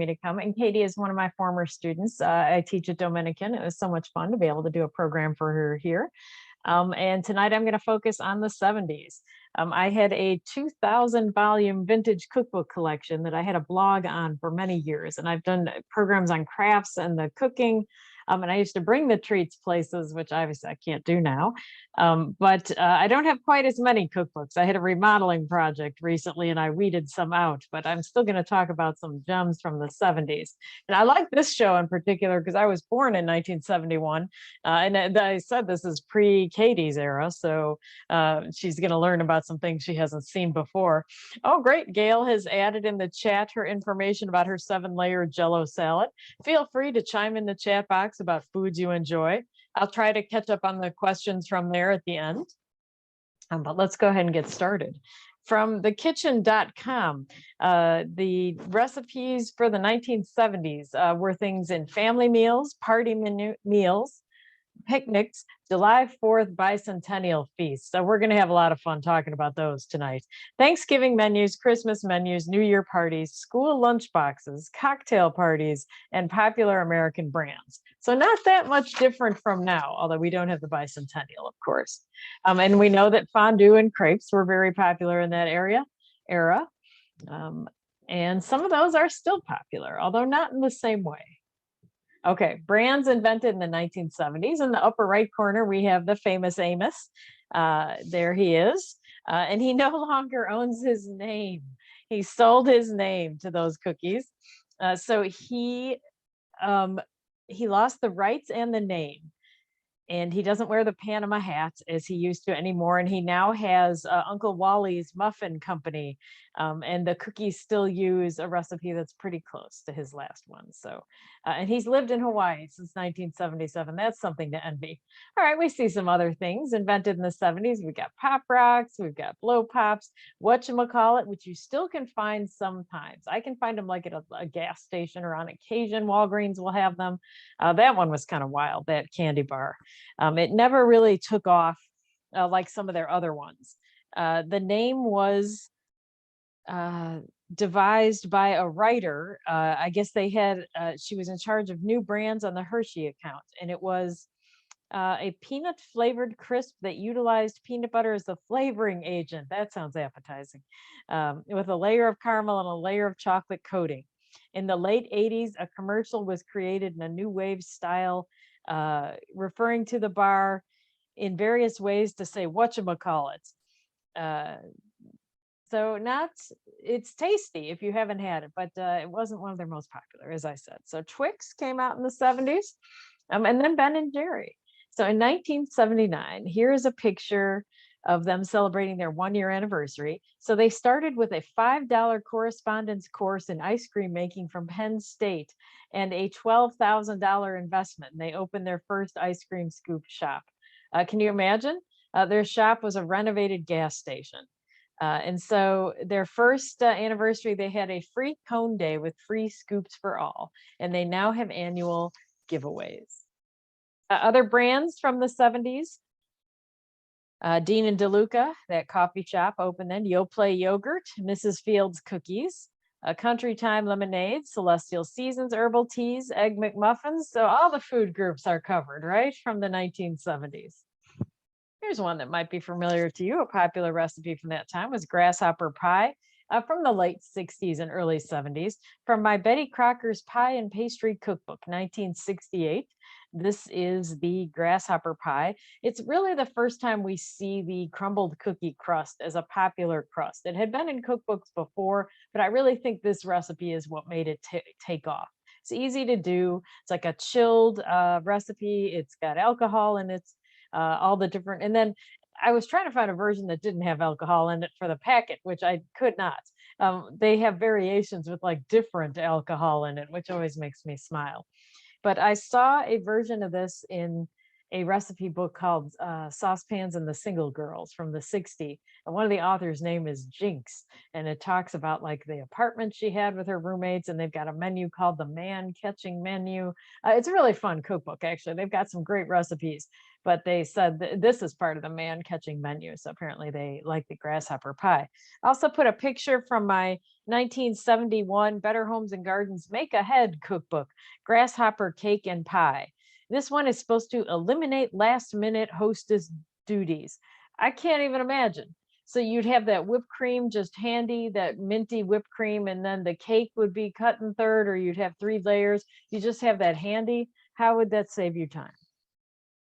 me to come. And Katie is one of my former students. I teach at Dominican. It was so much fun to be able to do a program for her here. And tonight I'm going to focus on the 70s. I had a 2000 volume vintage cookbook collection that I had a blog on for many years. And I've done programs on crafts and the cooking. And I used to bring the treats places, which obviously I can't do now. But I don't have quite as many cookbooks. I had a remodeling project recently and I weeded some out, but I'm still going to talk about some gems from the 70s. And I like this show in particular because I was born in 1971. And I said this is pre-Katie's era, so she's going to learn about some things she hasn't seen before. Oh, great. Gail has added in the chat her information about her 7-layer Jello salad. Feel free to chime in the chat box about foods you enjoy. I'll try to catch up on the questions from there at the end. But let's go ahead and get started. From thekitchen.com, the recipes for the 1970s were things in family meals, party meals, picnics, July 4th bicentennial feast. So we're going to have a lot of fun talking about those tonight. Thanksgiving menus, Christmas menus, New Year parties, school lunch boxes, cocktail parties, and popular American brands. So not that much different from now, although we don't have the bicentennial, of course. And we know that fondue and crepes were very popular in that era. And some of those are still popular, although not in the same way. Okay, brands invented in the 1970s. In the upper right corner, we have the famous Amos. There he is. And he no longer owns his name. He sold his name to those cookies. So he lost the rights and the name. And he doesn't wear the Panama hat as he used to anymore. And he now has Uncle Wally's Muffin Company. And the cookies still use a recipe that's pretty close to his last one. So, and he's lived in Hawaii since 1977. That's something to envy. All right, we see some other things invented in the 70s. We got Pop Rocks, we've got Blow Pops, whatchamacallit, which you still can find sometimes. I can find them like at a gas station or on occasion. Walgreens will have them. That one was kind of wild, that candy bar. It never really took off like some of their other ones. The name was devised by a writer. I guess they had, she was in charge of new brands on the Hershey account. And it was a peanut flavored crisp that utilized peanut butter as the flavoring agent. That sounds appetizing. With a layer of caramel and a layer of chocolate coating. In the late 80s, a commercial was created in a new wave style, referring to the bar in various ways to say whatchamacallit. So it's tasty if you haven't had it, but it wasn't one of their most popular, as I said. So Twix came out in the 70s, and then Ben and Jerry. So in 1979, here's a picture of them celebrating their 1-year anniversary. So they started with a $5 correspondence course in ice cream making from Penn State and a $12,000 investment. And they opened their first ice cream scoop shop. Can you imagine? Their shop was a renovated gas station. And so their first anniversary, they had a free cone day with free scoops for all. And they now have annual giveaways. Other brands from the 70s. Dean and DeLuca, that coffee shop opened then. Yoplait yogurt, Mrs. Fields cookies, Country Time lemonade, Celestial Seasons herbal teas, Egg McMuffins. So all the food groups are covered, right, from the 1970s. Here's one that might be familiar to you. A popular recipe from that time was Grasshopper Pie from the late 60s and early 70s from my Betty Crocker's Pie and Pastry Cookbook, 1968. This is the Grasshopper Pie. It's really the first time we see the crumbled cookie crust as a popular crust. It had been in cookbooks before, but I really think this recipe is what made it take off. It's easy to do. It's like a chilled recipe. It's got alcohol in it. All the different, and then I was trying to find a version that didn't have alcohol in it for the packet, which I could not. They have variations with like different alcohol in it, which always makes me smile. But I saw a version of this in a recipe book called Saucepans and the Single Girls from the 60s. And one of the authors' name is Jinx. And it talks about like the apartment she had with her roommates. And they've got a menu called the Man Catching Menu. It's a really fun cookbook, actually. They've got some great recipes, but they said this is part of the Man Catching Menu. So apparently they like the grasshopper pie. I also put a picture from my 1971 Better Homes and Gardens Make Ahead cookbook, Grasshopper Cake and Pie. This one is supposed to eliminate last minute hostess duties. I can't even imagine. So you'd have that whipped cream just handy, that minty whipped cream, and then the cake would be cut in third, or you'd have 3 layers. You just have that handy. How would that save you time?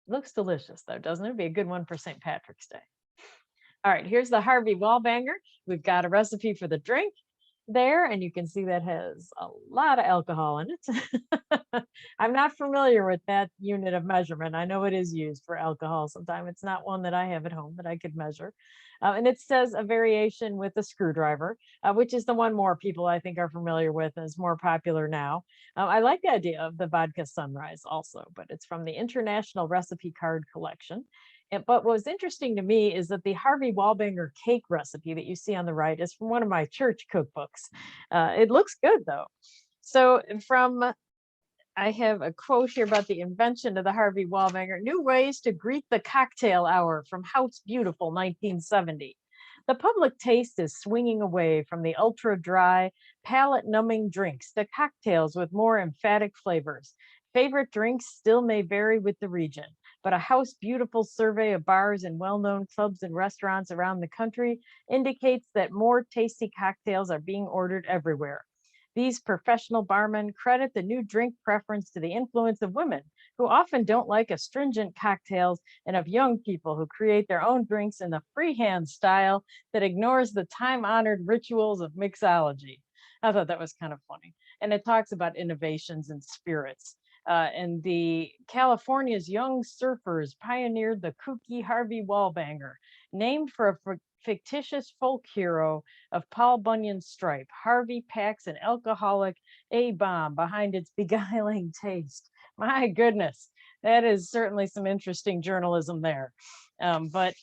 Looks delicious though, doesn't it? It'd be a good one for St. Patrick's Day. All right, here's the Harvey Wallbanger. We've got a recipe for the drink there, and you can see that has a lot of alcohol in it. I'm not familiar with that unit of measurement. I know it is used for alcohol sometimes. It's not one that I have at home that I could measure. And it says a variation with a screwdriver, which is the one more people I think are familiar with and is more popular now. I like the idea of the vodka sunrise also, but it's from the International Recipe Card Collection. But what was interesting to me is that the Harvey Wallbanger cake recipe that you see on the right is from one of my church cookbooks. It looks good though. So I have a quote here about the invention of the Harvey Wallbanger: new ways to greet the cocktail hour from House Beautiful 1970. The public taste is swinging away from the ultra dry, palate numbing drinks to cocktails with more emphatic flavors. Favorite drinks still may vary with the region, but a House Beautiful survey of bars and well-known clubs and restaurants around the country indicates that more tasty cocktails are being ordered everywhere. These professional barmen credit the new drink preference to the influence of women, who often don't like astringent cocktails, and of young people who create their own drinks in the freehand style that ignores the time-honored rituals of mixology. I thought that was kind of funny. And it talks about innovations in spirits. And the California's young surfers pioneered the kooky Harvey Wallbanger, named for a fictitious folk hero of Paul Bunyan's stripe. Harvey packs an alcoholic A-bomb behind its beguiling taste. My goodness, that is certainly some interesting journalism there. But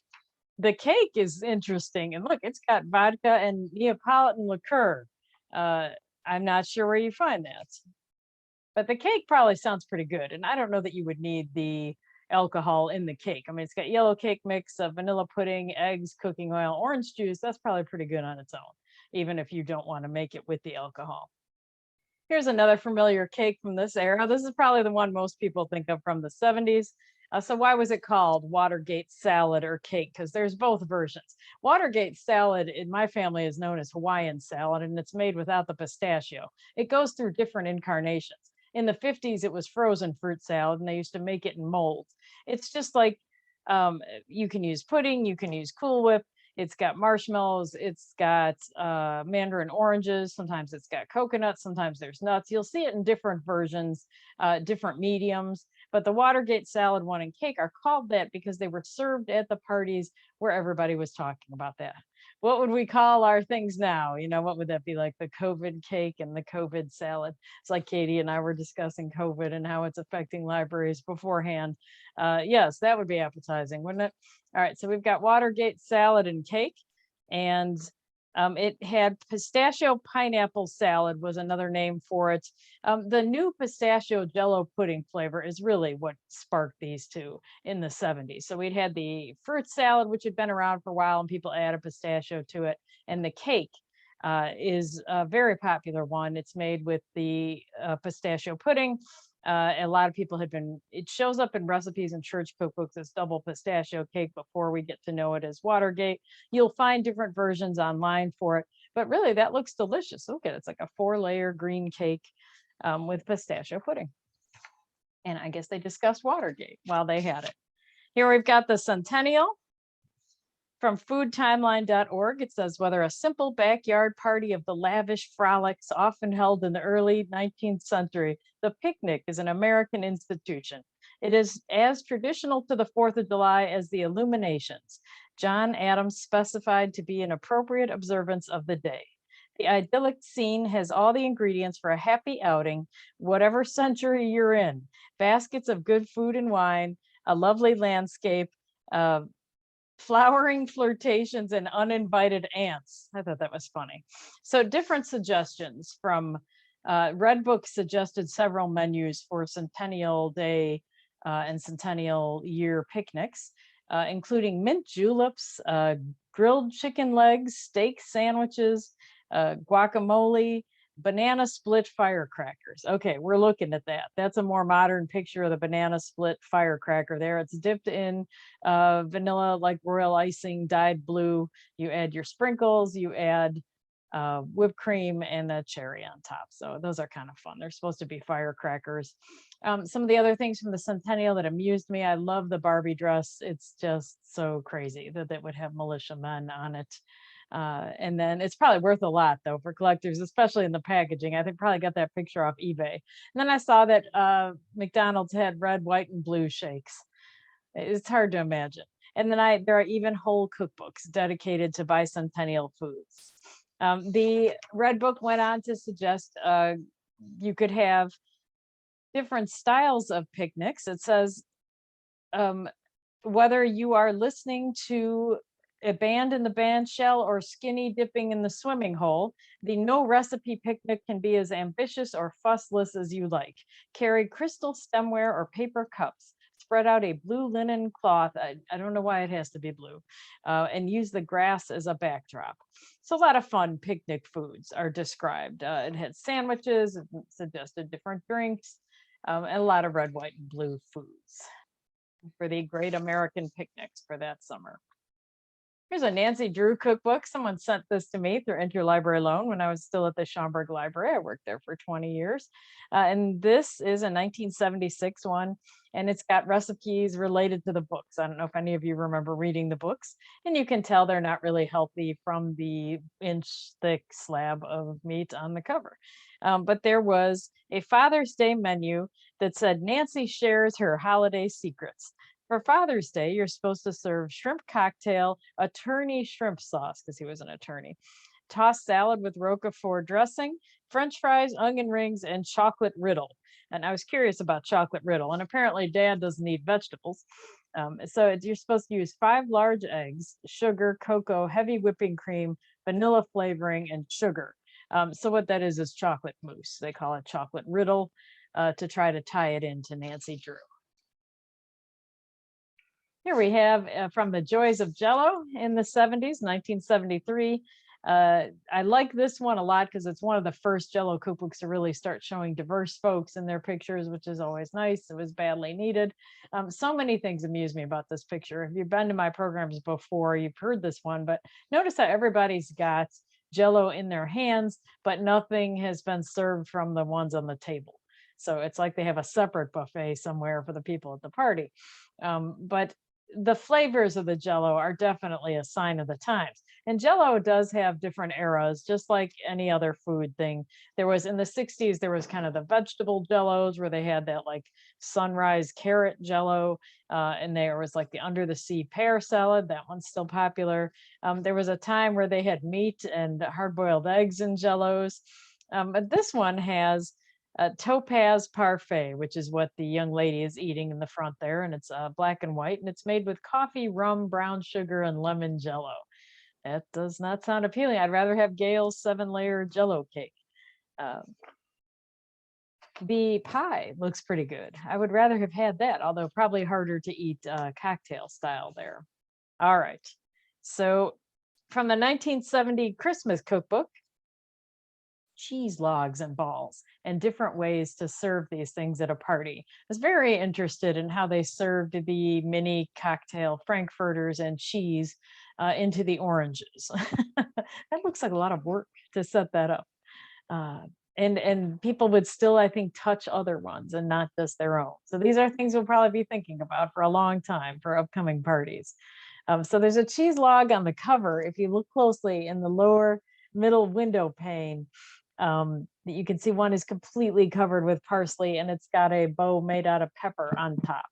the cake is interesting. And look, it's got vodka and Neapolitan liqueur. I'm not sure where you find that. But the cake probably sounds pretty good. And I don't know that you would need the alcohol in the cake. I mean, it's got yellow cake mix, vanilla pudding, eggs, cooking oil, orange juice. That's probably pretty good on its own, even if you don't want to make it with the alcohol. Here's another familiar cake from this era. This is probably the one most people think of from the 70s. So why was it called Watergate salad or cake? Because there's both versions. Watergate salad in my family is known as Hawaiian salad, and it's made without the pistachio. It goes through different incarnations. In the 50s, it was frozen fruit salad, and they used to make it in molds. It's just like you can use pudding, you can use Cool Whip. It's got marshmallows, it's got mandarin oranges, sometimes it's got coconut, sometimes there's nuts. You'll see it in different versions, different mediums. But the Watergate salad one and cake are called that because they were served at the parties where everybody was talking about that. What would we call our things now? You know, what would that be, like the COVID cake and the COVID salad? It's like Katie and I were discussing COVID and how it's affecting libraries beforehand. Yes, that would be appetizing, wouldn't it? All right, so we've got Watergate salad and cake, and it had pistachio pineapple salad was another name for it. The new pistachio Jello pudding flavor is really what sparked these two in the 70s. So we'd had the fruit salad, which had been around for a while, and people added pistachio to it. And the cake is a very popular one. It's made with the pistachio pudding. A lot of people it shows up in recipes and church cookbooks as double pistachio cake before we get to know it as Watergate. You'll find different versions online for it, but really that looks delicious. Look at it, it's like a 4-layer green cake with pistachio pudding. And I guess they discussed Watergate while they had it. Here we've got the Centennial from foodtimeline.org. It says, whether a simple backyard party of the lavish frolics often held in the early 19th century, the picnic is an American institution. It is as traditional to the 4th of July as the illuminations. John Adams specified to be an appropriate observance of the day. The idyllic scene has all the ingredients for a happy outing, whatever century you're in. Baskets of good food and wine, a lovely landscape, uh, flowering flirtations, and uninvited ants. I thought that was funny. So different suggestions from Red Book suggested several menus for Centennial Day and Centennial Year picnics, including mint juleps, grilled chicken legs, steak sandwiches, guacamole, banana split firecrackers. Okay, we're looking at that. That's a more modern picture of the banana split firecracker there. It's dipped in vanilla, like royal icing, dyed blue. You add your sprinkles, you add whipped cream, and a cherry on top. So those are kind of fun. They're supposed to be firecrackers. Some of the other things from the Centennial that amused me, I love the Barbie dress. It's just so crazy that that would have militiamen on it. And then it's probably worth a lot though for collectors, especially in the packaging. I think probably got that picture off eBay. And then I saw that McDonald's had red, white, and blue shakes. It's hard to imagine. And then there are even whole cookbooks dedicated to bicentennial foods. The Red Book went on to suggest you could have different styles of picnics. It says whether you are listening to a band in the band shell or skinny dipping in the swimming hole, the no recipe picnic can be as ambitious or fussless as you like. Carry crystal stemware or paper cups. Spread out a blue linen cloth. I don't know why it has to be blue, and use the grass as a backdrop. So a lot of fun picnic foods are described. It had sandwiches, it suggested different drinks, and a lot of red, white, and blue foods for the Great American Picnics for that summer. Here's a Nancy Drew cookbook. Someone sent this to me through interlibrary loan when I was still at the Schaumburg Library. I worked there for 20 years. And this is a 1976 one, and it's got recipes related to the books. I don't know if any of you remember reading the books, and you can tell they're not really healthy from the inch thick slab of meat on the cover. But there was a Father's Day menu that said Nancy shares her holiday secrets. For Father's Day, you're supposed to serve shrimp cocktail, attorney shrimp sauce, because he was an attorney, tossed salad with Roquefort dressing, French fries, onion rings, and chocolate riddle. And I was curious about chocolate riddle, and apparently Dad doesn't eat vegetables. So you're supposed to use 5 large eggs, sugar, cocoa, heavy whipping cream, vanilla flavoring, and sugar. So what that is chocolate mousse. They call it chocolate riddle to try to tie it into Nancy Drew. Here we have from the Joys of Jello in the 70s, 1973. I like this one a lot because it's one of the first Jello cookbooks to really start showing diverse folks in their pictures, which is always nice. It was badly needed. So many things amuse me about this picture. If you've been to my programs before, you've heard this one, but notice how everybody's got Jello in their hands, but nothing has been served from the ones on the table. So it's like they have a separate buffet somewhere for the people at the party. But the flavors of the Jello are definitely a sign of the times. And Jello does have different eras, just like any other food thing. There was in the 60s, there was kind of the vegetable Jellos where they had that like sunrise carrot Jello. And there was like the under the sea pear salad. That one's still popular. There was a time where they had meat and hard boiled eggs in Jellos. But this one has topaz parfait, which is what the young lady is eating in the front there, and it's black and white, and it's made with coffee, rum, brown sugar, and lemon Jello. That does not sound appealing. I'd rather have Gail's 7-layer Jello cake. The pie looks pretty good. I would rather have had that, although probably harder to eat cocktail style there. All right. So from the 1970 Christmas cookbook, cheese logs and balls and different ways to serve these things at a party. I was very interested in how they served the mini cocktail frankfurters and cheese into the oranges. That looks like a lot of work to set that up. And people would still, I think, touch other ones and not just their own. So these are things we'll probably be thinking about for a long time for upcoming parties. So there's a cheese log on the cover. If you look closely in the lower middle window pane, you can see one is completely covered with parsley and it's got a bow made out of pepper on top.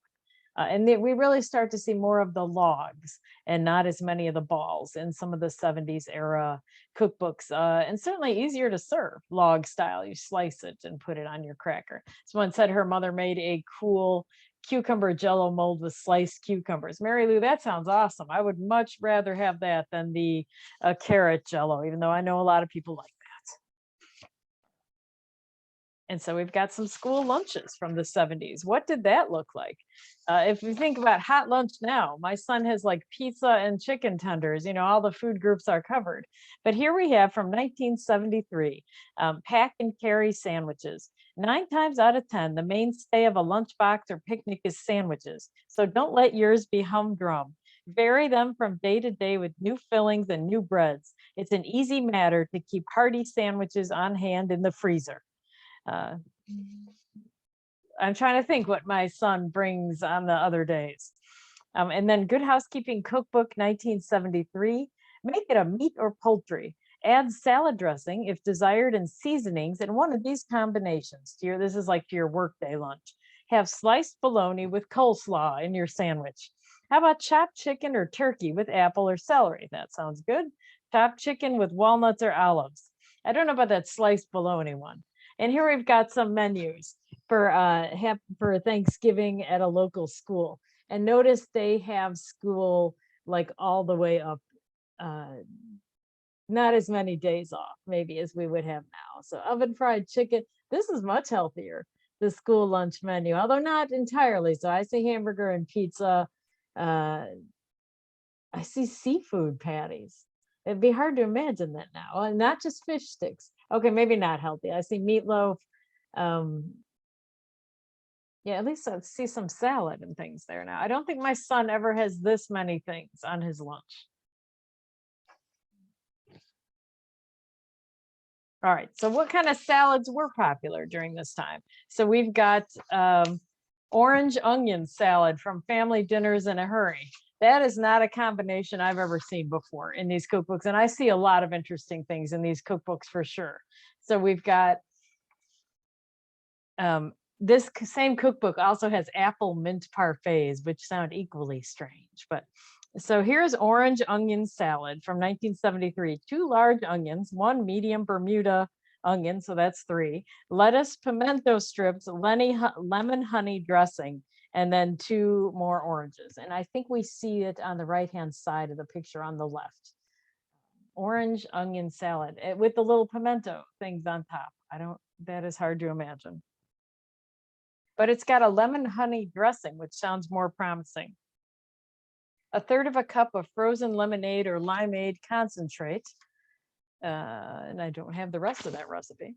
And then we really start to see more of the logs and not as many of the balls in some of the 70s era cookbooks, and certainly easier to serve log style. You slice it and put it on your cracker. Someone said her mother made a cool cucumber jello mold with sliced cucumbers. Mary Lou, that sounds awesome. I would much rather have that than the carrot jello, even though I know a lot of people like that. And so we've got some school lunches from the 70s. What did that look like? If you think about hot lunch now, my son has like pizza and chicken tenders, all the food groups are covered. But here we have from 1973, pack and carry sandwiches. 9 times out of 10, the mainstay of a lunchbox or picnic is sandwiches. So don't let yours be humdrum. Vary them from day to day with new fillings and new breads. It's an easy matter to keep hearty sandwiches on hand in the freezer. Uh, I'm trying to think what my son brings on the other days. And then Good Housekeeping Cookbook 1973, make it a meat or poultry. Add salad dressing if desired and seasonings in one of these combinations. This is like to your workday lunch. Have sliced bologna with coleslaw in your sandwich. How about chopped chicken or turkey with apple or celery? That sounds good. Chopped chicken with walnuts or olives. I don't know about that sliced bologna one. And here we've got some menus for Thanksgiving at a local school. And notice they have school like all the way up, not as many days off maybe as we would have now. So oven fried chicken, this is much healthier, the school lunch menu, although not entirely. So I see hamburger and pizza. I see seafood patties. It'd be hard to imagine that now, and not just fish sticks. Okay, maybe not healthy. I see meatloaf. Yeah, at least I see some salad and things there now. I don't think my son ever has this many things on his lunch. All right, so what kind of salads were popular during this time? So we've got orange onion salad from Family Dinners in a Hurry. That is not a combination I've ever seen before in these cookbooks. And I see a lot of interesting things in these cookbooks for sure. So we've got, this same cookbook also has apple mint parfaits, which sound equally strange. But so here's orange onion salad from 1973. 2 large onions, 1 medium Bermuda onion, so that's 3. Lettuce, pimento strips, lemon honey dressing, and then 2 more oranges. And I think we see it on the right-hand side of the picture on the left. Orange onion salad with the little pimento things on top. That is hard to imagine. But it's got a lemon honey dressing, which sounds more promising. 1/3 cup of frozen lemonade or limeade concentrate. And I don't have the rest of that recipe.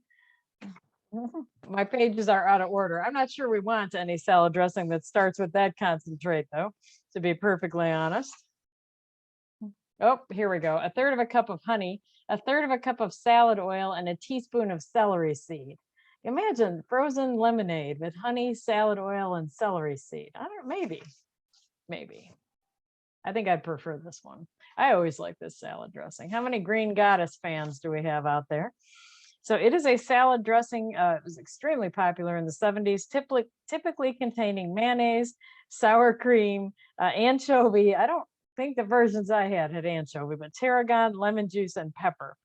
My pages are out of order. I'm not sure we want any salad dressing that starts with that concentrate, though, to be perfectly honest. Oh, here we go. 1/3 cup of honey, 1/3 cup of salad oil, and a teaspoon of celery seed. Imagine frozen lemonade with honey, salad oil, and celery seed. I don't know, maybe. I think I'd prefer this one. I always like this salad dressing. How many Green Goddess fans do we have out there? So it is a salad dressing. It was extremely popular in the 70s, typically containing mayonnaise, sour cream, anchovy. I don't think the versions I had anchovy, but tarragon, lemon juice, and pepper.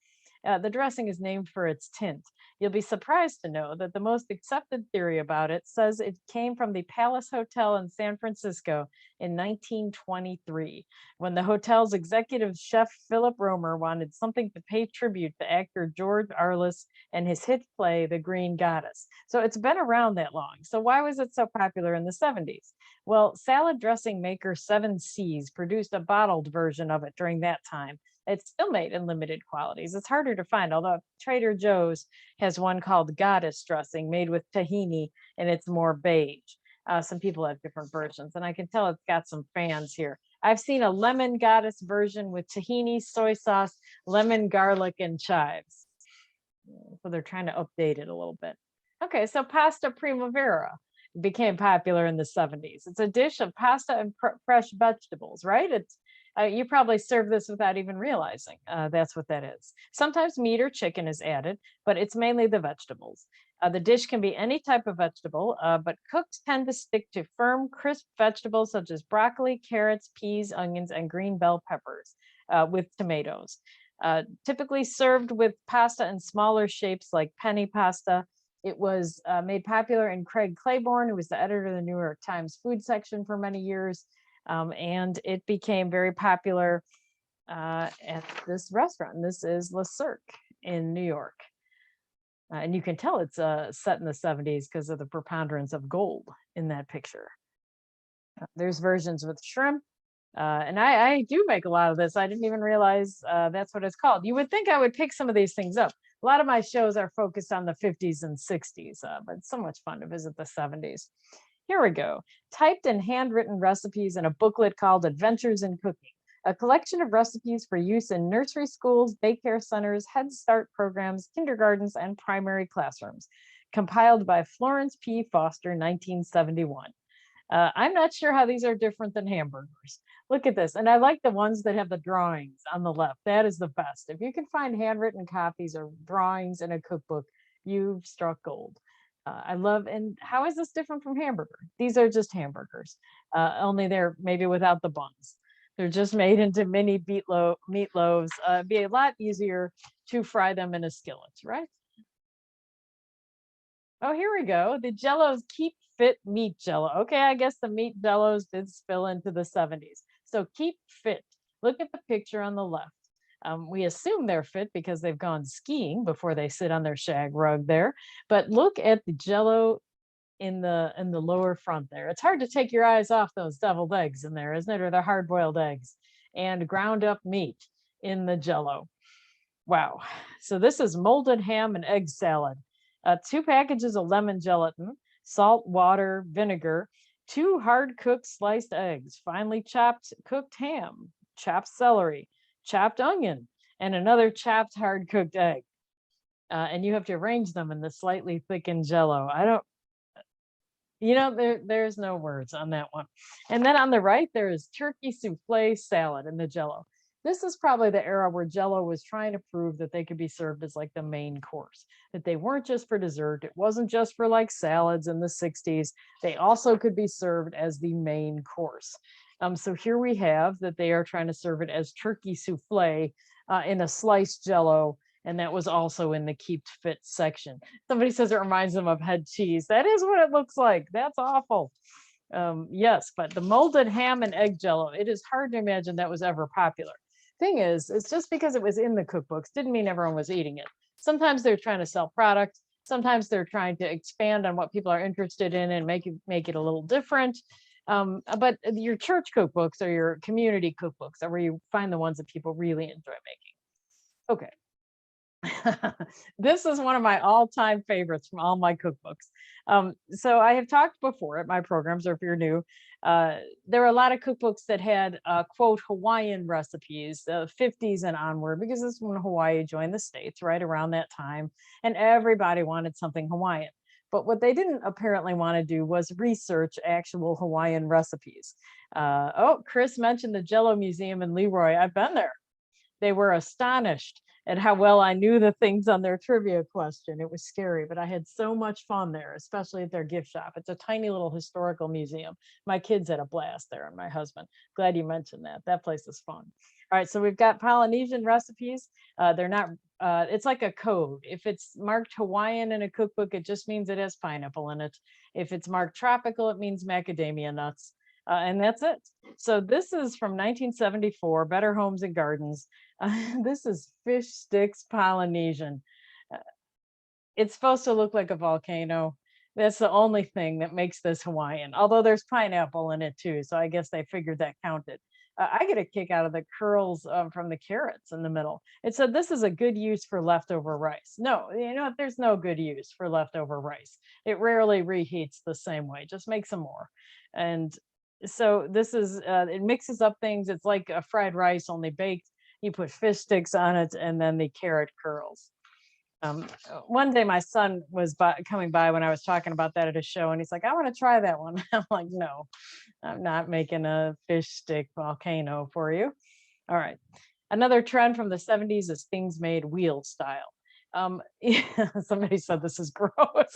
The dressing is named for its tint. You'll be surprised to know that the most accepted theory about it says it came from the Palace Hotel in San Francisco in 1923, when the hotel's executive chef Philip Romer wanted something to pay tribute to actor George Arliss and his hit play, The Green Goddess. So it's been around that long. So why was it so popular in the 70s? Well, salad dressing maker 7C's produced a bottled version of it during that time. It's still made in limited quantities. It's harder to find, although Trader Joe's has one called Goddess dressing made with tahini, and it's more beige. Some people have different versions, and I can tell it's got some fans here. I've seen a lemon Goddess version with tahini, soy sauce, lemon, garlic, and chives. So they're trying to update it a little bit. Okay, so pasta primavera became popular in the 70s. It's a dish of pasta and fresh vegetables, right? You probably serve this without even realizing that's what that is. Sometimes meat or chicken is added, but it's mainly the vegetables. The dish can be any type of vegetable, but cooks tend to stick to firm, crisp vegetables such as broccoli, carrots, peas, onions, and green bell peppers with tomatoes. Typically served with pasta in smaller shapes like penny pasta. It was made popular in Craig Claiborne, who was the editor of the New York Times food section for many years. And it became very popular at this restaurant. This is Le Cirque in New York. And you can tell it's set in the 70s because of the preponderance of gold in that picture. There's versions with shrimp. And I do make a lot of this. I didn't even realize that's what it's called. You would think I would pick some of these things up. A lot of my shows are focused on the 50s and 60s, but it's so much fun to visit the 70s. Here we go. Typed and handwritten recipes in a booklet called Adventures in Cooking, a collection of recipes for use in nursery schools, daycare centers, Head Start programs, kindergartens, and primary classrooms, compiled by Florence P. Foster, 1971. I'm not sure how these are different than hamburgers. Look at this. And I like the ones that have the drawings on the left. That is the best. If you can find handwritten copies or drawings in a cookbook, you've struck gold. I love, and how is this different from hamburger? These are just hamburgers, only they're maybe without the buns. They're just made into mini meatloaves. It'd be a lot easier to fry them in a skillet, right? Oh, here we go. The Jellos Keep Fit Meat Jello. Okay, I guess the meat Jellos did spill into the 70s. So keep fit. Look at the picture on the left. We assume they're fit because they've gone skiing before they sit on their shag rug there. But look at the Jello in the lower front there. It's hard to take your eyes off those deviled eggs in there, isn't it? Or the hard-boiled eggs and ground up meat in the Jello. Wow. So this is molded ham and egg salad. 2 packages of lemon gelatin, salt, water, vinegar, 2 hard-cooked sliced eggs, finely chopped cooked ham, chopped celery, chopped onion, and another chopped hard-cooked egg. And you have to arrange them in the slightly thickened Jello. I don't, there's no words on that one. And then on the right, there is turkey souffle salad in the Jello. This is probably the era where Jello was trying to prove that they could be served as like the main course, that they weren't just for dessert. It wasn't just for like salads in the 60s. They also could be served as the main course. So here we have that they are trying to serve it as turkey souffle in a sliced Jello. And that was also in the Keep Fit section. Somebody says it reminds them of head cheese. That is what it looks like. That's awful. Yes, but the molded ham and egg Jello, it is hard to imagine that was ever popular. Thing is, it's just because it was in the cookbooks didn't mean everyone was eating it. Sometimes they're trying to sell product. Sometimes they're trying to expand on what people are interested in and make it a little different. But your church cookbooks or your community cookbooks are where you find the ones that people really enjoy making. Okay. This is one of my all-time favorites from all my cookbooks. So I have talked before at my programs, or if you're new, there are a lot of cookbooks that had quote Hawaiian recipes, 50s and onward, because this is when Hawaii joined the States, right around that time, and everybody wanted something Hawaiian. But what they didn't apparently want to do was research actual Hawaiian recipes. Oh, Chris mentioned the Jello Museum in Leroy. I've been there. They were astonished at how well I knew the things on their trivia question. It was scary, but I had so much fun there, especially at their gift shop. It's a tiny little historical museum. My kids had a blast there, and my husband. Glad you mentioned that. That place is fun. All right, so we've got Polynesian recipes. They're not, it's like a code. If it's marked Hawaiian in a cookbook, it just means it has pineapple in it. If it's marked tropical, it means macadamia nuts. And that's it. So this is from 1974, Better Homes and Gardens. This is fish sticks Polynesian. It's supposed to look like a volcano. That's the only thing that makes this Hawaiian, although there's pineapple in it too. So I guess they figured that counted. I get a kick out of the curls from the carrots in the middle. It said this is a good use for leftover rice. No, there's no good use for leftover rice. It rarely reheats the same way. Just make some more. And so this is, it mixes up things. It's like a fried rice, only baked. You put fish sticks on it and then the carrot curls. One day my son was coming by when I was talking about that at a show, and he's like, I want to try that one. I'm like, no, I'm not making a fish stick volcano for you. All right. Another trend from the 70s is things made wheel style. Yeah, somebody said this is gross.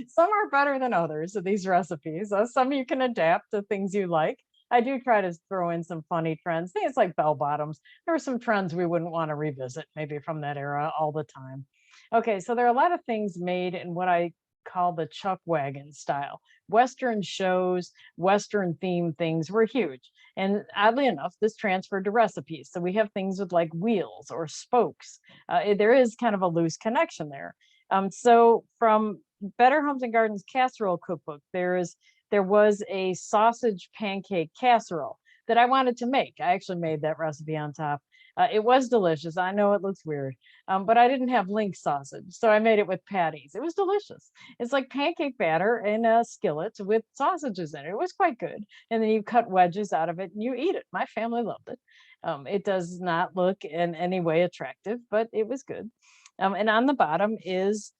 Some are better than others of these recipes. Some you can adapt to things you like. I do try to throw in some funny trends, things like bell bottoms. There are some trends we wouldn't want to revisit, maybe from that era all the time. Okay, so there are a lot of things made in what I call the chuck wagon style. Western shows, Western themed things were huge. And oddly enough, this transferred to recipes. So we have things with like wheels or spokes. There is kind of a loose connection there. So from Better Homes and Gardens casserole cookbook, there was a sausage pancake casserole that I wanted to make. I actually made that recipe on top. It was delicious. I know it looks weird, but I didn't have link sausage, so I made it with patties. It was delicious. It's like pancake batter in a skillet with sausages in it. It was quite good. And then you cut wedges out of it and you eat it. My family loved it. It does not look in any way attractive, but it was good. And on the bottom is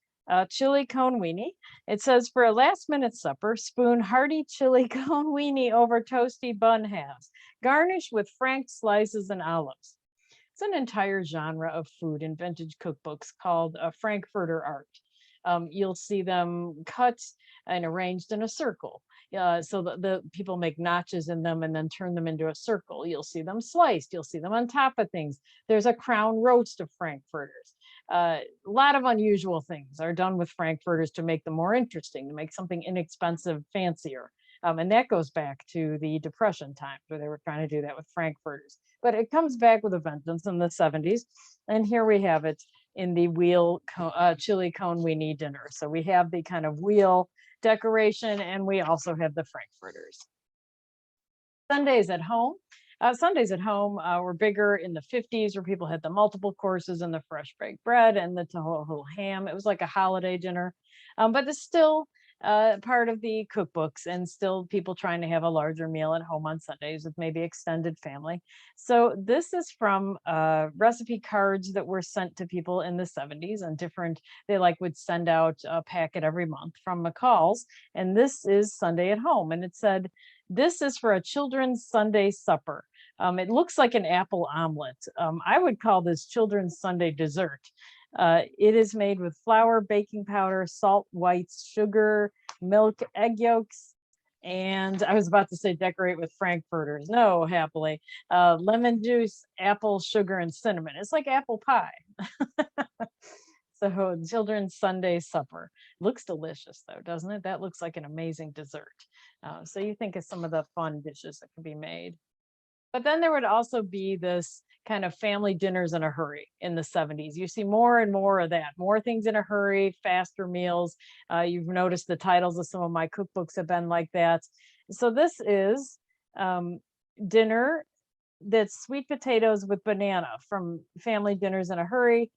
chili cone weenie. It says for a last minute supper, spoon hearty chili cone weenie over toasty bun halves, garnish with frank slices and olives. It's an entire genre of food in vintage cookbooks called Frankfurter art. You'll see them cut and arranged in a circle. So the people make notches in them and then turn them into a circle. You'll see them sliced. You'll see them on top of things. There's a crown roast of Frankfurters. A lot of unusual things are done with Frankfurters to make them more interesting, to make something inexpensive fancier. And that goes back to the Depression times where they were trying to do that with Frankfurters. But it comes back with a vengeance in the 70s. And here we have it in the chili cone weenie dinner. So we have the kind of wheel decoration and we also have the Frankfurters. Sundays at home. Sundays at home were bigger in the 50s where people had the multiple courses and the fresh baked bread and the whole ham. It was like a holiday dinner, but it's still part of the cookbooks and still people trying to have a larger meal at home on Sundays with maybe extended family. So this is from recipe cards that were sent to people in the 70s and they would send out a packet every month from McCall's. And this is Sunday at home. And it said, this is for a children's Sunday supper. It looks like an apple omelet. I would call this children's Sunday dessert. It is made with flour, baking powder, salt, whites, sugar, milk, egg yolks, and I was about to say decorate with Frankfurters. No, happily. Lemon juice, apple, sugar, and cinnamon. It's like apple pie. So children's Sunday supper. Looks delicious though, doesn't it? That looks like an amazing dessert. So you think of some of the fun dishes that can be made. But then there would also be this kind of family dinners in a hurry in the 70s. You see more and more of that, more things in a hurry, faster meals. You've noticed the titles of some of my cookbooks have been like that. So this is dinner that's sweet potatoes with banana from Family Dinners in a Hurry.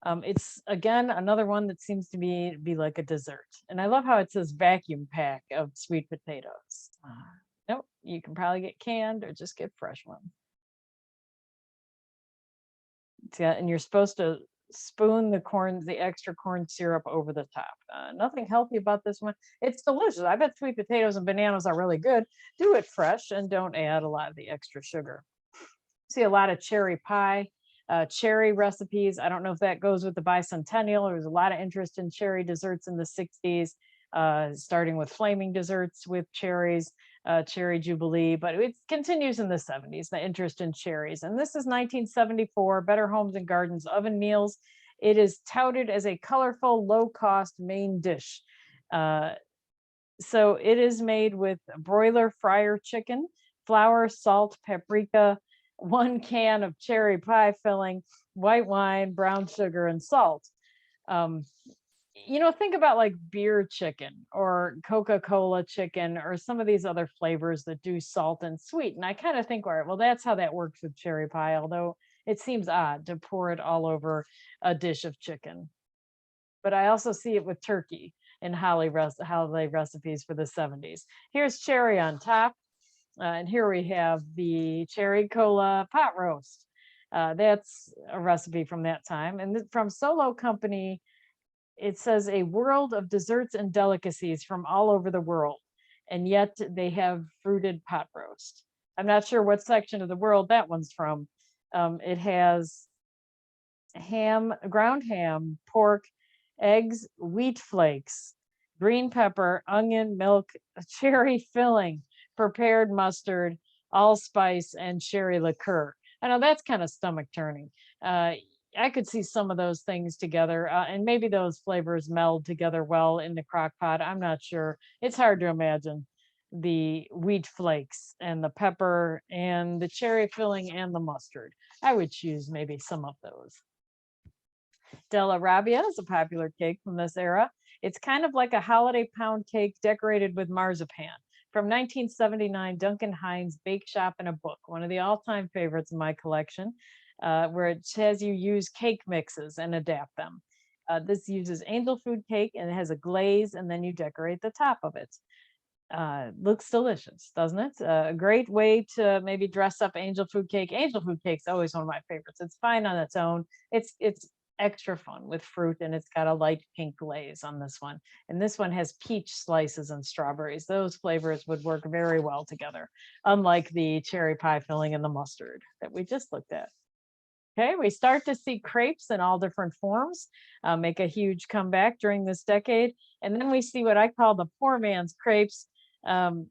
It's again another one that seems to be like a dessert. And I love how it says vacuum pack of sweet potatoes. Nope, you can probably get canned or just get fresh ones. Yeah, and you're supposed to spoon the extra corn syrup over the top. Nothing healthy about this one. It's delicious. I bet sweet potatoes and bananas are really good. Do it fresh and don't add a lot of the extra sugar. See a lot of cherry pie. Cherry recipes. I don't know if that goes with the bicentennial. There was a lot of interest in cherry desserts in the 60s, starting with flaming desserts with cherries, cherry jubilee, but it continues in the 70s, the interest in cherries. And this is 1974, Better Homes and Gardens oven meals. It is touted as a colorful, low-cost main dish. So it is made with broiler fryer chicken, flour, salt, paprika, 1 can of cherry pie filling, white wine, brown sugar, and salt. Think about like beer chicken or Coca-Cola chicken or some of these other flavors that do salt and sweet. And I kind of think, all right, well, that's how that works with cherry pie, although it seems odd to pour it all over a dish of chicken. But I also see it with turkey in holiday recipes for the 70s. Here's cherry on top. And here we have the cherry cola pot roast. That's a recipe from that time. And from Solo Company, it says a world of desserts and delicacies from all over the world. And yet they have fruited pot roast. I'm not sure what section of the world that one's from. It has ham, ground ham, pork, eggs, wheat flakes, green pepper, onion, milk, cherry filling, prepared mustard, allspice, and cherry liqueur. I know that's kind of stomach turning. Uh, I could see some of those things together, and maybe those flavors meld together well in the crock pot. I'm not sure. It's hard to imagine the wheat flakes and the pepper and the cherry filling and the mustard. I would choose maybe some of those. Della Rabbia is a popular cake from this era. It's kind of like a holiday pound cake decorated with marzipan. From 1979, Duncan Hines Bake Shop in a Book, one of the all-time favorites in my collection, where it says you use cake mixes and adapt them. This uses angel food cake and it has a glaze, and then you decorate the top of it. Looks delicious, doesn't it? A great way to maybe dress up angel food cake. Angel food cake's always one of my favorites. It's fine on its own. It's extra fun with fruit, and it's got a light pink glaze on this one. And this one has peach slices and strawberries. Those flavors would work very well together, unlike the cherry pie filling and the mustard that we just looked at. Okay, we start to see crepes in all different forms make a huge comeback during this decade. And then we see what I call the poor man's crepes. Um,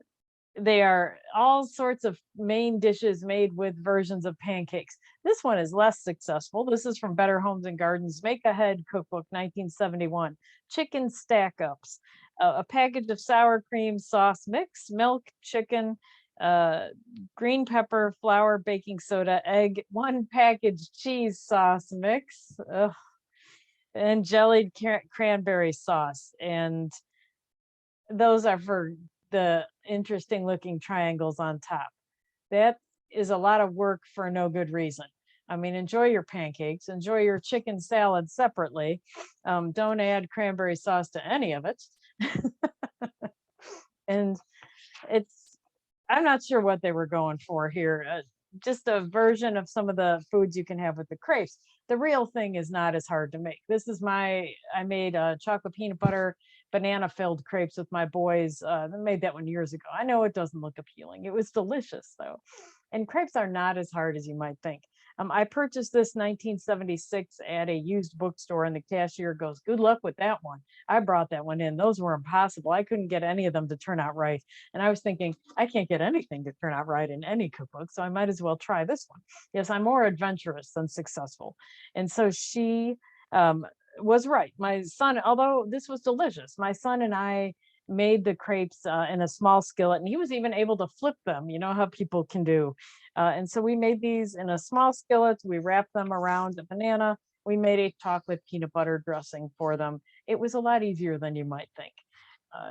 they are all sorts of main dishes made with versions of pancakes. This one is less successful. This is from Better Homes and Gardens Make Ahead Cookbook 1971. Chicken stack ups, a package of sour cream sauce mix, milk, chicken, uh, green pepper, flour, baking soda, egg, one package cheese sauce mix, ugh, and jellied cranberry sauce. And those are for the interesting looking triangles on top. That is a lot of work for no good reason. I mean, enjoy your pancakes, enjoy your chicken salad separately. Don't add cranberry sauce to any of it. And it's, I'm not sure what they were going for here. Just a version of some of the foods you can have with the crepes. The real thing is not as hard to make. This is I made chocolate peanut butter banana filled crepes with my boys. I made that one years ago. I know it doesn't look appealing. It was delicious though. And crepes are not as hard as you might think. I purchased this 1976 at a used bookstore, and the cashier goes, "Good luck with that one." I brought that one in. Those were impossible. I couldn't get any of them to turn out right. And I was thinking, I can't get anything to turn out right in any cookbook, so I might as well try this one. Yes, I'm more adventurous than successful. And so she um, was right. My son, although this was delicious, my son and I made the crepes in a small skillet, and he was even able to flip them. You know how people can do. And so we made these in a small skillet. We wrapped them around a banana. We made a chocolate peanut butter dressing for them. It was a lot easier than you might think.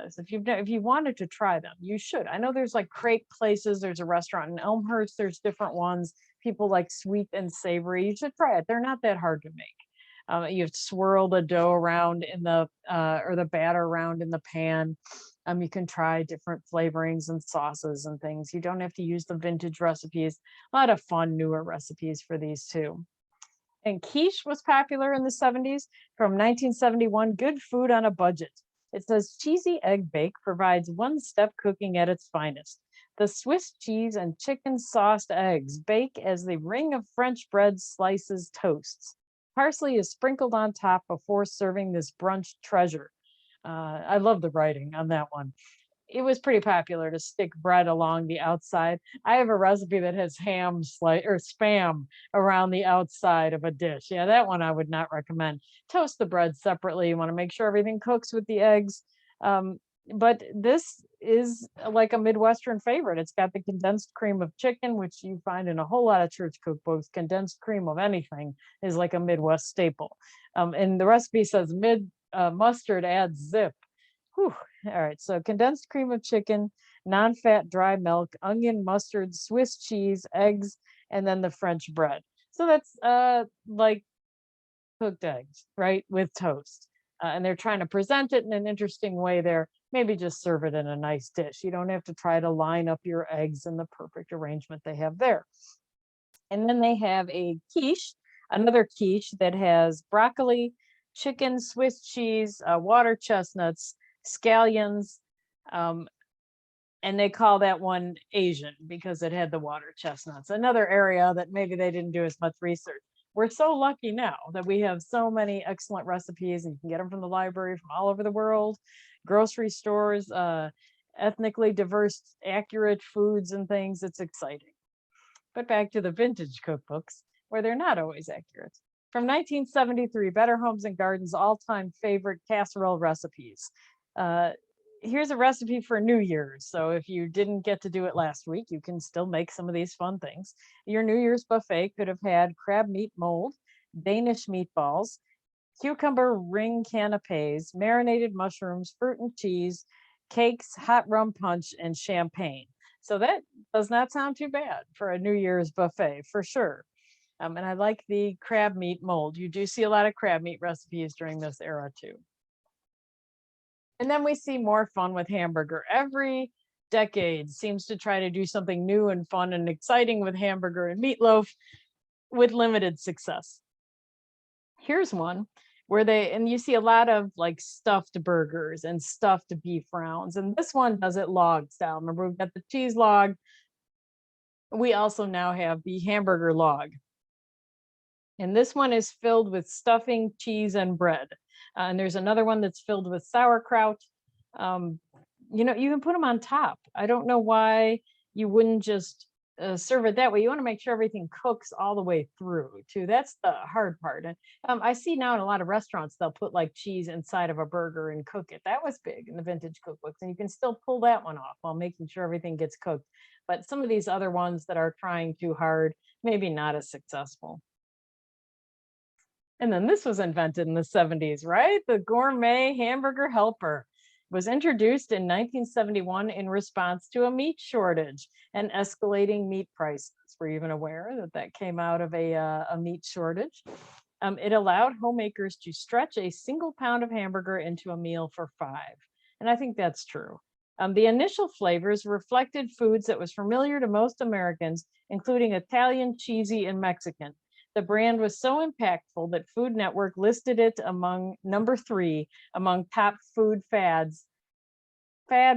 So if you wanted to try them, you should. I know there's like crepe places. There's a restaurant in Elmhurst. There's different ones. People like sweet and savory. You should try it. They're not that hard to make. You have to swirl the dough around in the or the batter around in the pan. You can try different flavorings and sauces and things. You don't have to use the vintage recipes. A lot of fun newer recipes for these too. And quiche was popular in the 70s. From 1971, good food on a budget. It says cheesy egg bake provides one-step cooking at its finest. The Swiss cheese and chicken sauced eggs bake as the ring of French bread slices toasts. Parsley is sprinkled on top before serving this brunch treasure. I love the writing on that one. It was pretty popular to stick bread along the outside. I have a recipe that has ham slice or spam around the outside of a dish. Yeah, that one I would not recommend. Toast the bread separately. You want to make sure everything cooks with the eggs. But this is like a Midwestern favorite. It's got the condensed cream of chicken, which you find in a whole lot of church cookbooks. Condensed cream of anything is like a Midwest staple. And the recipe says mustard adds zip. Whew. All right, so condensed cream of chicken, non-fat dry milk, onion, mustard, Swiss cheese, eggs, and then the French bread. So that's like cooked eggs, right, with toast. And they're trying to present it in an interesting way there. Maybe just serve it in a nice dish. You don't have to try to line up your eggs in the perfect arrangement they have there. And then they have a quiche, another quiche that has broccoli, chicken, Swiss cheese, water chestnuts, scallions, and they call that one Asian because it had the water chestnuts. Another area that maybe they didn't do as much research. We're so lucky now that we have so many excellent recipes, and you can get them from the library from all over the world, grocery stores, ethnically diverse, accurate foods and things. It's exciting. But back to the vintage cookbooks, where they're not always accurate. From 1973, Better Homes and Gardens all-time favorite casserole recipes. Here's a recipe for New Year's. So if you didn't get to do it last week, you can still make some of these fun things. Your New Year's buffet could have had crab meat mold, Danish meatballs, cucumber ring canapes, marinated mushrooms, fruit and cheese, cakes, hot rum punch, and champagne. So that does not sound too bad for a New Year's buffet, for sure. And I like the crab meat mold. You do see a lot of crab meat recipes during this era too. And then we see more fun with hamburger. Every decade seems to try to do something new and fun and exciting with hamburger and meatloaf with limited success. Here's one where and you see a lot of like stuffed burgers and stuffed beef rounds. And this one does it log style. Remember, we've got the cheese log. We also now have the hamburger log. And this one is filled with stuffing, cheese, and bread. And there's another one that's filled with sauerkraut. You know, you can put them on top. I don't know why you wouldn't just serve it that way. You want to make sure everything cooks all the way through too. That's the hard part. And I see now in a lot of restaurants, they'll put like cheese inside of a burger and cook it. That was big in the vintage cookbooks. And you can still pull that one off while making sure everything gets cooked. But some of these other ones that are trying too hard, maybe not as successful. And then this was invented in the 70s, right? The gourmet hamburger helper was introduced in 1971 in response to a meat shortage and escalating meat prices. Were you even aware that that came out of a meat shortage? It allowed homemakers to stretch a single pound of hamburger into a meal for 5. And I think that's true. The initial flavors reflected foods that was familiar to most Americans, including Italian, cheesy, and Mexican. The brand was so impactful that Food Network listed it among number 3 among top fad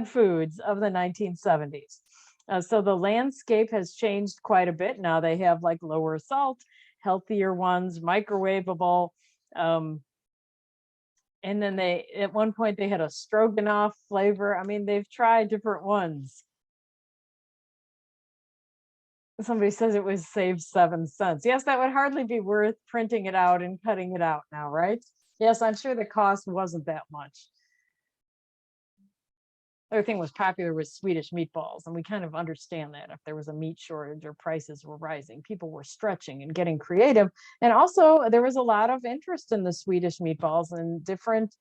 foods of the 1970s. So the landscape has changed quite a bit. Now they have like lower salt, healthier ones, microwavable. And then at one point they had a stroganoff flavor. I mean, they've tried different ones. Somebody says it was saved 7 cents. Yes, that would hardly be worth printing it out and cutting it out now, right? Yes, I'm sure the cost wasn't that much. Other thing was popular was Swedish meatballs, and we kind of understand that if there was a meat shortage or prices were rising, people were stretching and getting creative. And also there was a lot of interest in the Swedish meatballs and different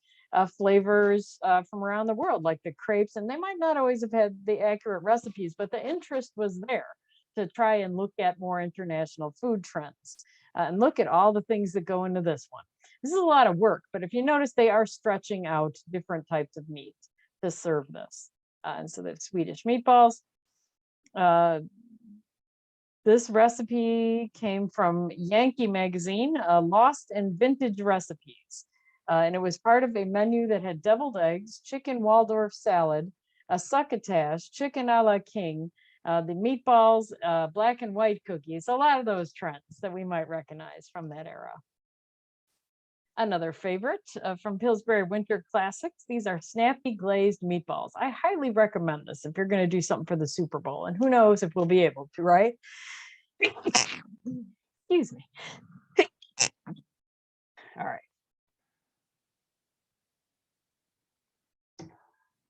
flavors from around the world, like the crepes, and they might not always have had the accurate recipes, but the interest was there to try and look at more international food trends and look at all the things that go into this one. This is a lot of work, but if you notice, they are stretching out different types of meat to serve this. And so the Swedish meatballs. This recipe came from Yankee magazine, Lost and Vintage Recipes. And it was part of a menu that had deviled eggs, chicken Waldorf salad, a succotash, chicken a la king, the meatballs, black and white cookies, a lot of those trends that we might recognize from that era. Another favorite from Pillsbury Winter Classics. These are snappy glazed meatballs. I highly recommend this if you're going to do something for the Super Bowl, and who knows if we'll be able to, right? Excuse me. All right.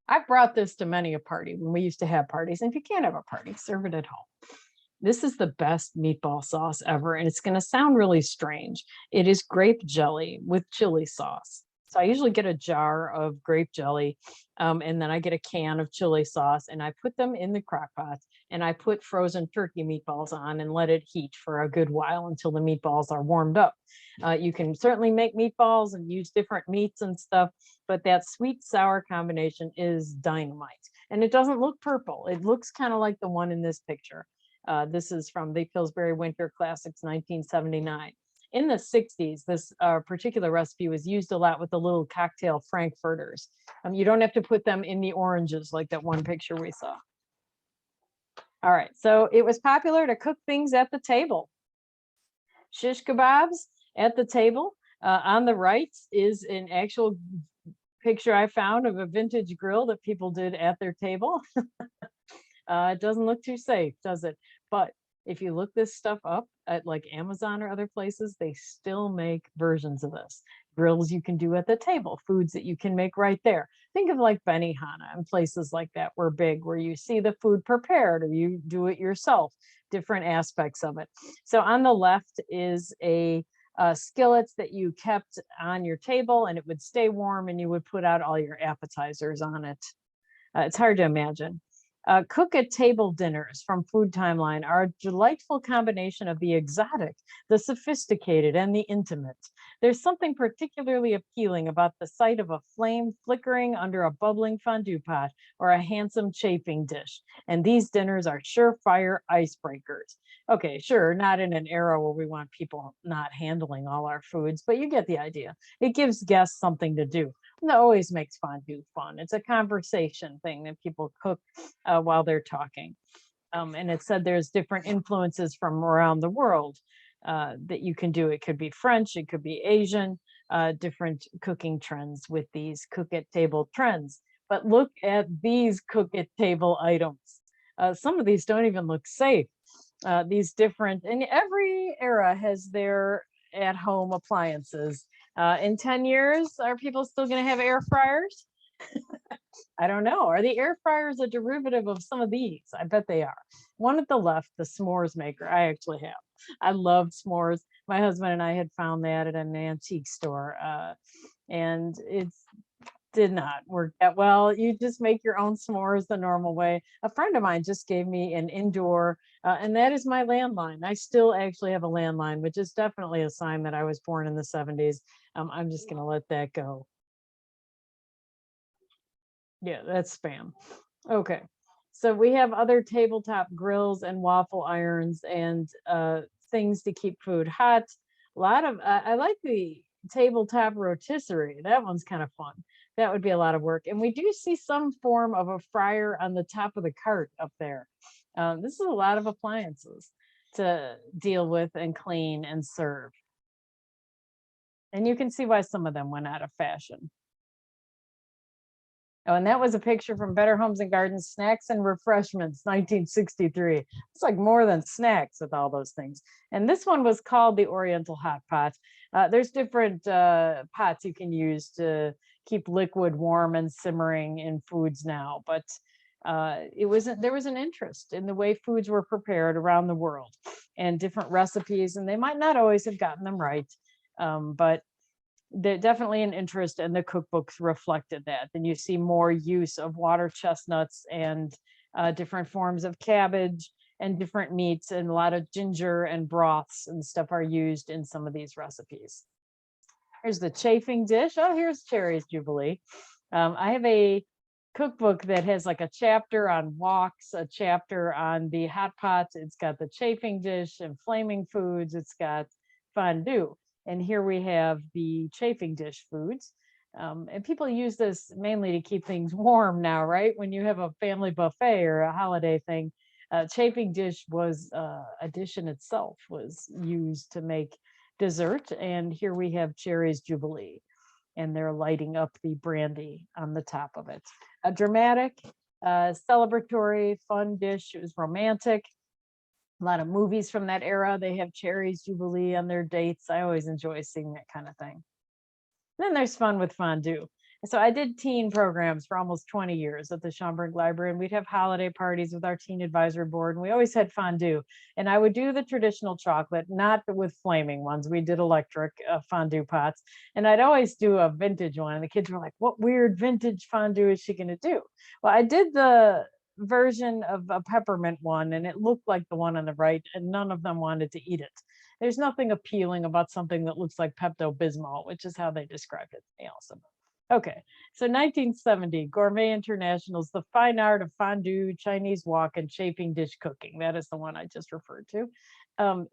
I've brought this to many a party when we used to have parties. And if you can't have a party, serve it at home. This is the best meatball sauce ever, and it's going to sound really strange. It is grape jelly with chili sauce. So I usually get a jar of grape jelly, and then I get a can of chili sauce, and I put them in the crock pot, and I put frozen turkey meatballs on and let it heat for a good while until the meatballs are warmed up. You can certainly make meatballs and use different meats and stuff, but that sweet sour combination is dynamite. And it doesn't look purple. It looks kind of like the one in this picture. This is from the Pillsbury Winter Classics, 1979. In the 60s, this particular recipe was used a lot with the little cocktail frankfurters. You don't have to put them in the oranges like that one picture we saw. All right, so it was popular to cook things at the table. Shish kebabs at the table. On the right is an actual picture I found of a vintage grill that people did at their table. It doesn't look too safe, does it? But if you look this stuff up at like Amazon or other places, they still make versions of this. Grills you can do at the table, foods that you can make right there. Think of like Benihana and places like that were big, where you see the food prepared or you do it yourself, different aspects of it. So on the left is a skillets that you kept on your table and it would stay warm and you would put out all your appetizers on it. It's hard to imagine. Cook at table dinners from Food Timeline are a delightful combination of the exotic, the sophisticated, and the intimate. There's something particularly appealing about the sight of a flame flickering under a bubbling fondue pot or a handsome chafing dish. And these dinners are surefire icebreakers. Okay, sure, not in an era where we want people not handling all our foods, but you get the idea. It gives guests something to do. That always makes fondue fun. It's a conversation thing that people cook while they're talking. And it said there's different influences from around the world that you can do. It could be French, it could be Asian, different cooking trends with these cook at table trends. But look at these cook at table items. Some of these don't even look safe. These different, and every era has their at home appliances. In 10 years, are people still going to have air fryers? I don't know. Are the air fryers a derivative of some of these? I bet they are. One at the left, the s'mores maker, I actually have. I love s'mores. My husband and I had found that at an antique store, and it did not work that well. You just make your own s'mores the normal way. A friend of mine just gave me an indoor, and that is my landline. I still actually have a landline, which is definitely a sign that I was born in the 70s. I'm just going to let that go. Yeah, that's spam. Okay. So we have other tabletop grills and waffle irons and things to keep food hot. A lot of, I like the tabletop rotisserie. That one's kind of fun. That would be a lot of work. And we do see some form of a fryer on the top of the cart up there. This is a lot of appliances to deal with and clean and serve. And you can see why some of them went out of fashion. Oh, and that was a picture from Better Homes and Gardens, Snacks and Refreshments, 1963. It's like more than snacks with all those things. And this one was called the Oriental Hot Pot. There's different pots you can use to keep liquid warm and simmering in foods now, but there was an interest in the way foods were prepared around the world and different recipes, and they might not always have gotten them right, but there's definitely an interest, and the cookbooks reflected that. Then you see more use of water chestnuts and different forms of cabbage and different meats, and a lot of ginger and broths and stuff are used in some of these recipes. Here's the chafing dish. Oh, here's Cherry's Jubilee. I have a cookbook that has like a chapter on woks, a chapter on the hot pots. It's got the chafing dish and flaming foods. It's got fondue. And here we have the chafing dish foods. And people use this mainly to keep things warm now, right? When you have a family buffet or a holiday thing, chafing dish was a dish in itself, was used to make dessert. And here we have Cherry's Jubilee, and they're lighting up the brandy on the top of it. A dramatic, celebratory, fun dish. It was romantic. A lot of movies from that era, they have Cherry's Jubilee on their dates. I always enjoy seeing that kind of thing. Then there's fun with fondue. So I did teen programs for almost 20 years at the Schaumburg Library, and we'd have holiday parties with our teen advisory board, and we always had fondue. And I would do the traditional chocolate, not with flaming ones. We did electric fondue pots, and I'd always do a vintage one. And the kids were like, "What weird vintage fondue is she going to do?" Well, I did the version of a peppermint one, and it looked like the one on the right, and none of them wanted to eat it. There's nothing appealing about something that looks like Pepto-Bismol, which is how they described it to me also. Okay, so 1970, Gourmet International's The Fine Art of Fondue, Chinese Wok, and Chafing Dish Cooking. That is the one I just referred to.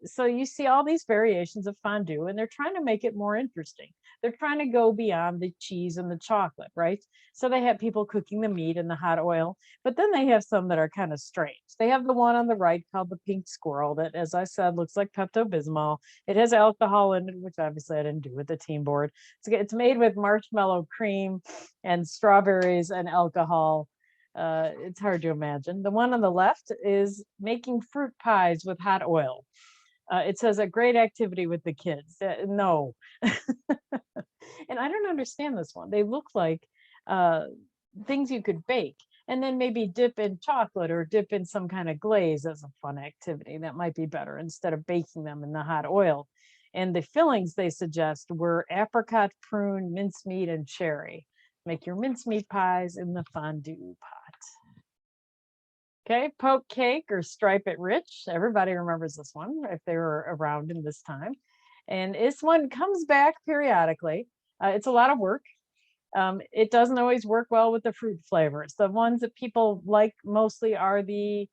So you see all these variations of fondue, and they're trying to make it more interesting. They're trying to go beyond the cheese and the chocolate, right? So they have people cooking the meat in the hot oil, but then they have some that are kind of strange. They have the one on the right called the pink squirrel that, as I said, looks like Pepto-Bismol. It has alcohol in it, which obviously I didn't do with the team board. It's made with marshmallow cream and strawberries and alcohol. It's hard to imagine. The one on the left is making fruit pies with hot oil. It says a great activity with the kids. No. And I don't understand this one. They look like uh, things you could bake and then maybe dip in chocolate or dip in some kind of glaze as a fun activity. That might be better instead of baking them in the hot oil. And the fillings they suggest were apricot, prune, mincemeat, and cherry. Make your mincemeat pies in the fondue pot. Okay, poke cake or stripe it rich. Everybody remembers this one if they were around in this time. And this one comes back periodically. It's a lot of work. It doesn't always work well with the fruit flavors. The ones that people like mostly are the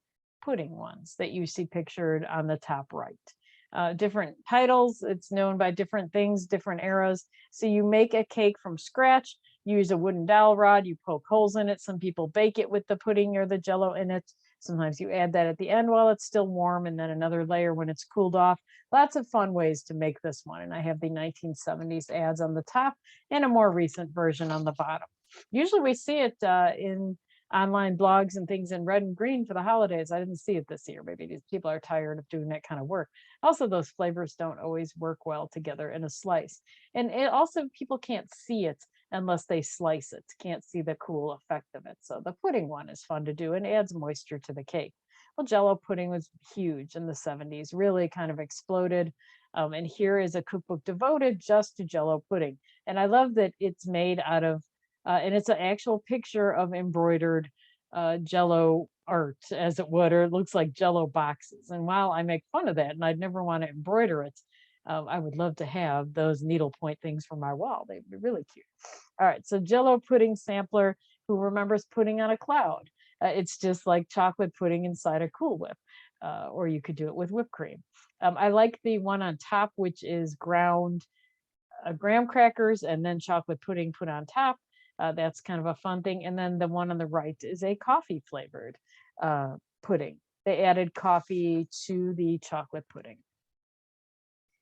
pudding ones that you see pictured on the top right. Different titles, it's known by different things, different eras. So you make a cake from scratch, use a wooden dowel rod, you poke holes in it. Some people bake it with the pudding or the jello in it. Sometimes you add that at the end while it's still warm and then another layer when it's cooled off. Lots of fun ways to make this one. And I have the 1970s ads on the top and a more recent version on the bottom. Usually we see it in online blogs and things in red and green for the holidays. I didn't see it this year. Maybe these people are tired of doing that kind of work. Also, those flavors don't always work well together in a slice. And it also, people can't see it unless they slice it, can't see the cool effect of it. So the pudding one is fun to do and adds moisture to the cake. Well, Jello pudding was huge in the 70s, really kind of exploded. And here is a cookbook devoted just to Jello pudding. And I love that it's made out of, and it's an actual picture of embroidered Jello art, as it would, or it looks like Jello boxes. And while I make fun of that, and I'd never want to embroider it, I would love to have those needlepoint things for my wall. They'd be really cute. All right, so Jello pudding sampler. Who remembers pudding on a cloud? It's just like chocolate pudding inside a Cool Whip, or you could do it with whipped cream. I like the one on top, which is ground graham crackers and then chocolate pudding put on top. That's kind of a fun thing. And then the one on the right is a coffee flavored pudding. They added coffee to the chocolate pudding.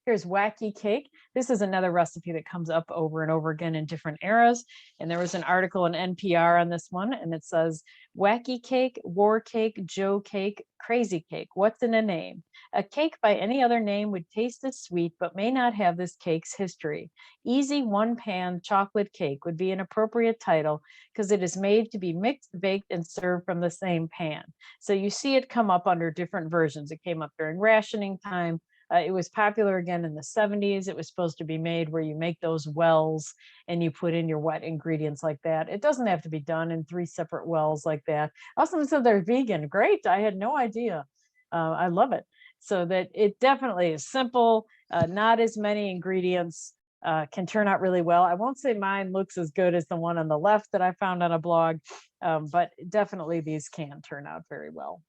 Here's wacky cake. This is another recipe that comes up over and over again in different eras. And there was an article in NPR on this one, and it says, wacky cake, war cake, Joe cake, crazy cake. What's in a name? A cake by any other name would taste as sweet, but may not have this cake's history. Easy one-pan chocolate cake would be an appropriate title because it is made to be mixed, baked, and served from the same pan. So you see it come up under different versions. It came up during rationing time. It was popular again in the 70s. It was supposed to be made where you make those wells and you put in your wet ingredients like that. It doesn't have to be done in 3 separate wells like that. Also, said they're vegan. Great. I had no idea. I love it. So that it definitely is simple, not as many ingredients, can turn out really well. I won't say mine looks as good as the one on the left that I found on a blog, but definitely these can turn out very well.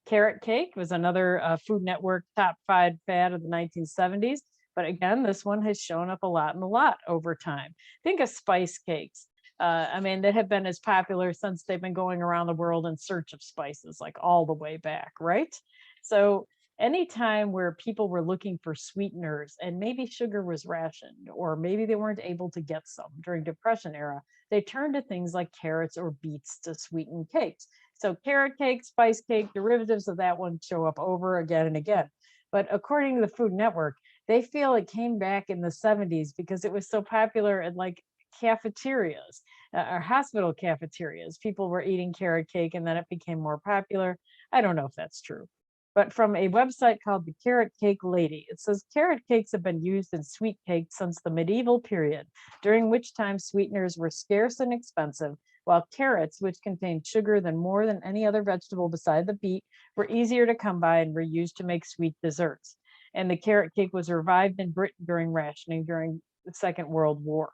Carrot cake was another Food Network top 5 fad of the 1970s. But again, this one has shown up a lot over time. Think of spice cakes. I mean, they have been as popular since they've been going around the world in search of spices, like all the way back, right? So anytime where people were looking for sweeteners and maybe sugar was rationed, or maybe they weren't able to get some during Depression era, they turned to things like carrots or beets to sweeten cakes. So carrot cake, spice cake, derivatives of that one show up over again and again. But according to the Food Network, they feel it came back in the 70s because it was so popular in like cafeterias or hospital cafeterias. People were eating carrot cake and then it became more popular. I don't know if that's true. But from a website called the Carrot Cake Lady, it says carrot cakes have been used in sweet cakes since the medieval period, during which time sweeteners were scarce and expensive, while carrots, which contained sugar more than any other vegetable beside the beet, were easier to come by and were used to make sweet desserts. And the carrot cake was revived in Britain during rationing during the Second World War.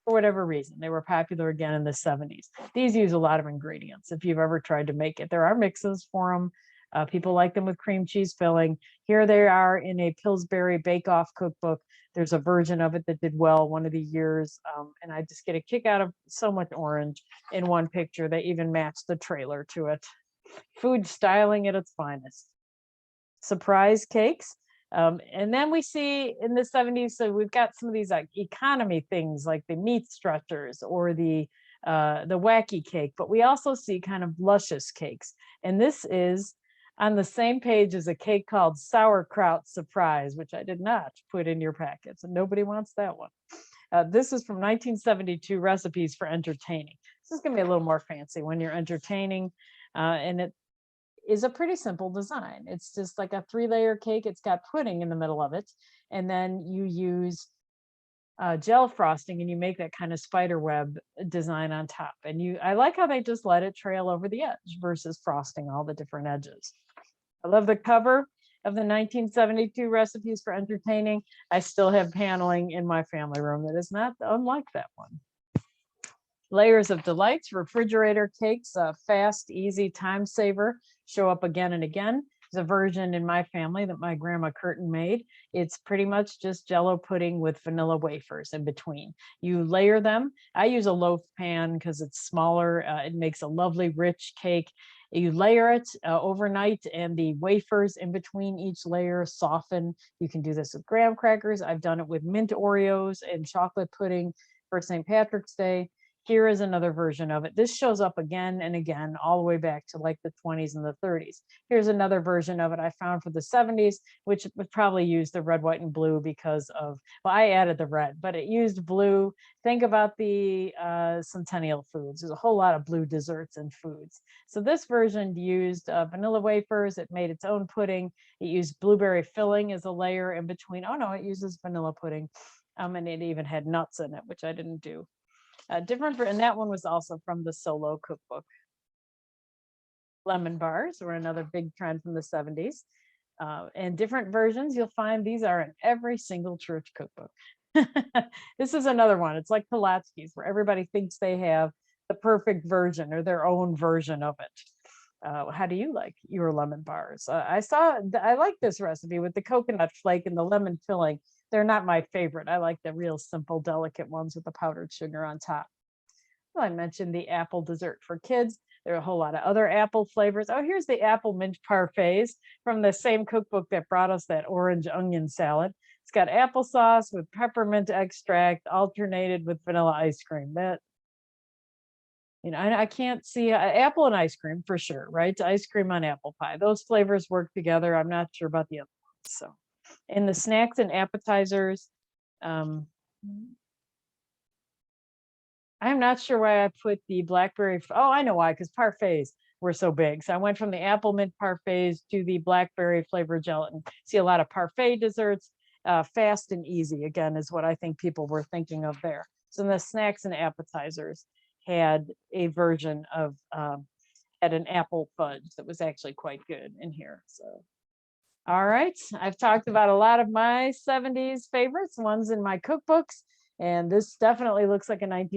for whatever reason. They were popular again in the 70s. These use a lot of ingredients. If you've ever tried to make it, there are mixes for them. People like them with cream cheese filling. Here they are in a Pillsbury Bake Off cookbook. There's a version of it that did well one of the years. And I just get a kick out of so much orange in one picture. They even match the trailer to it. Food styling at its finest. Surprise cakes. And then we see in the 70s, so we've got some of these like economy things like the meat stretchers or the wacky cake, but we also see kind of luscious cakes. And this is on the same page as a cake called Sauerkraut Surprise, which I did not put in your packets, and nobody wants that one. This is from 1972, Recipes for Entertaining. This is going to be a little more fancy when you're entertaining, and it is a pretty simple design. It's just like a 3-layer cake. It's got pudding in the middle of it, and then you use gel frosting and you make that kind of spider web design on top. And I like how they just let it trail over the edge versus frosting all the different edges. I love the cover of the 1972 Recipes for Entertaining. I still have paneling in my family room that is not unlike that one. Layers of Delights, refrigerator cakes, fast, easy, time saver, show up again and again. There's a version in my family that my grandma Curtin made. It's pretty much just Jello pudding with vanilla wafers in between. You layer them. I use a loaf pan because it's smaller. It makes a lovely rich cake. You layer it overnight, and the wafers in between each layer soften. You can do this with graham crackers. I've done it with mint Oreos and chocolate pudding for St. Patrick's Day. Here is another version of it. This shows up again and again, all the way back to like the 20s and the 30s. Here's another version of it I found for the 70s, which would probably use the red, white, and blue because of, well, I added the red, but it used blue. Think about the Centennial foods. There's a whole lot of blue desserts and foods. So this version used vanilla wafers. It made its own pudding. It used blueberry filling as a layer in between. Oh no, it uses vanilla pudding. And it even had nuts in it, which I didn't do. And that one was also from the Solo cookbook. Lemon bars were another big trend from the 70s. And different versions, you'll find these are in every single church cookbook. This is another one. It's like Pulaski's, where everybody thinks they have the perfect version or their own version of it. How do you like your lemon bars? I like this recipe with the coconut flake and the lemon filling. They're not my favorite. I like the real simple, delicate ones with the powdered sugar on top. Well, I mentioned the apple dessert for kids. There are a whole lot of other apple flavors. Oh, here's the apple mint parfaits from the same cookbook that brought us that orange onion salad. It's got applesauce with peppermint extract alternated with vanilla ice cream. That, I can't see apple and ice cream for sure, right? Ice cream on apple pie. Those flavors work together. I'm not sure about the other ones. So, in the snacks and appetizers, I'm not sure why I put the blackberry. Oh, I know why, because parfaits were so big. So I went from the apple mint parfaits to the blackberry flavored gelatin. See a lot of parfait desserts, fast and easy, again, is what I think people were thinking of there. So the snacks and appetizers had a version of, had an apple fudge that was actually quite good in here. So, all right, I've talked about a lot of my 70s favorites, ones in my cookbooks, and this definitely looks like a 19